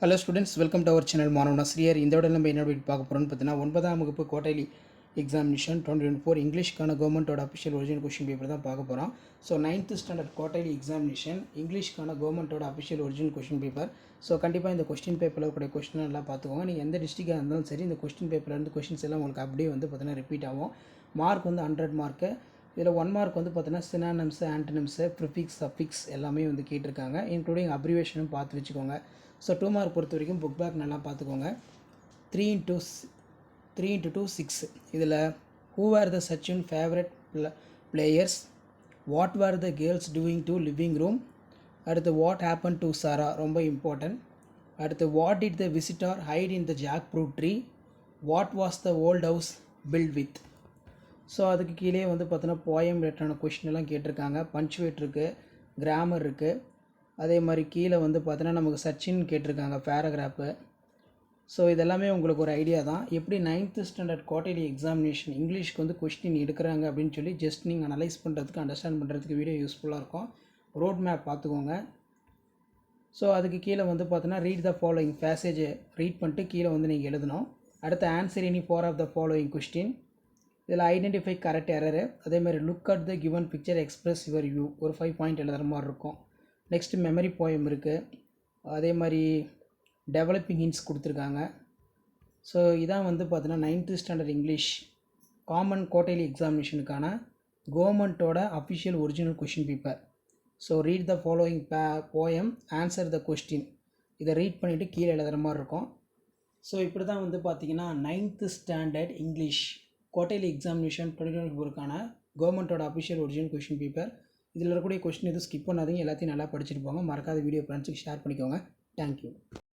Hello students, welcome to our channel. மாணவன் ஆசிரியர். இந்த விட நம்ம என்ன பார்க்க போகிறோம்னு பார்த்தீங்கன்னா, 9ஆம் வகுப்பு குவார்ட்டர்லி எக்ஸாமினேஷன் 2024 இங்கிலீஷ்க்கான கவர்மெண்ட்டோட அஃபிஷியல் ஒரிஜினல் கொஷின் பேப்பர் தான் பார்க்க போகிறோம். So 9th standard quarterly examination இங்கிலீஷ்க்கான கவர்மெண்ட்டோட official original question paper. So கண்டிப்பாக இந்த கொஸ்டின் பேப்பரில் இருக்கக்கூடிய கொஸ்டின் நல்லா பார்த்துக்கோங்க. நீங்கள் எந்த டிஸ்ட்ரிக்டாக இருந்தாலும் சரி, இந்த கொஸ்டின் பேப்பர்லேருந்து கொஸ்டின்ஸ் எல்லாம் உங்களுக்கு அப்படியே வந்து பார்த்தீங்கன்னா ரிப்பீட் ஆகும். மார்க் வந்து 100 மார்க்கு. இதில் 1 மார்க் வந்து பார்த்தீங்கன்னா சினானிம்ஸு, ஆன்டனிம்ஸு, ப்ரிஃபிக்ஸ், சஃபிக்ஸ் எல்லாமே வந்து கேட்டிருக்காங்க. இன்க்ளூடிங் அப்ரிவேஷனும் பார்த்து வச்சுக்கோங்க. ஸோ 2 மார்க் பொறுத்த வரைக்கும் புக் பேக் நல்லா பார்த்துக்கோங்க. 3 into 6. இதில் who are the Sachin favourite players, what were the girls doing to living room, அடுத்து வாட் ஹேப்பன் டு சாரா ரொம்ப இம்பார்ட்டன்ட். அடுத்து what did the visitor hide in the jackfruit tree, what was the old house built with. So அதுக்கு கீழே வந்து பார்த்தீங்கன்னா poem ரிலேட்டடான question எல்லாம் கேட்டிருக்காங்க. பஞ்சுவேட் இருக்குது, கிராமர் இருக்குது. அதே மாதிரி கீழே வந்து பார்த்தீங்கன்னா நமக்கு சச்சின் கேட்டிருக்காங்க பேராகிராஃபு. ஸோ இதெல்லாமே உங்களுக்கு ஒரு ஐடியா தான், எப்படி 9th ஸ்டாண்டர்ட் குவார்ட்டர்லி எக்ஸாமினேஷன் இங்கிலீஷ்க்கு வந்து கொஸ்டின் எடுக்கிறாங்க அப்படின்னு சொல்லி ஜஸ்ட் நீங்கள் அனலைஸ் பண்ணுறதுக்கு, அண்டர்ஸ்டாண்ட் பண்ணுறதுக்கு வீடியோ யூஸ்ஃபுல்லாக இருக்கும். ரோட் மேப் பார்த்துக்கோங்க. ஸோ அதுக்கு கீழே வந்து பார்த்தீங்கன்னா ரீட் த ஃபாலோயிங் பேசேஜை ரீட் பண்ணிட்டு கீழே வந்து நீங்கள் எழுதணும். அடுத்து answer any 4 of the following question. இதில் ஐடென்டிஃபை கரெக்ட் எரரு. அதேமாதிரி look at the given picture, express your view, ஒரு 5 பாயிண்ட் எழுதுகிற மாதிரி இருக்கும். நெக்ஸ்ட் மெமரி போயம் இருக்குது. அதே மாதிரி டெவலப்பிங் ஹிண்ட்ஸ் கொடுத்துருக்காங்க. ஸோ இதான் வந்து பார்த்தீங்கன்னா 9th standard English common quarterly எக்ஸாமினேஷனுக்கான கவர்மெண்ட்டோட official original question paper. So read the following poem, answer the question. இதை ரீட் பண்ணிவிட்டு கீழே எழுதுகிற மாதிரி இருக்கும். ஸோ இப்படி தான் வந்து பார்த்தீங்கன்னா 9th standard English quarterly examination 2024க்கான கவர்மெண்ட்டோட அஃபிஷியல் ஒரிஜினல் கொஷின் பேப்பர். இதில் இருக்கக்கூடிய கொஸ்டின் எதுவும் ஸ்கிப் பண்ணாதீங்க, எல்லாத்தையும் நல்லா படிச்சுட்டு போங்க. மறக்காத வீடியோ ஃப்ரெண்ட்ஸுக்கு ஷேர் பண்ணிக்கோங்க. தேங்க்யூ.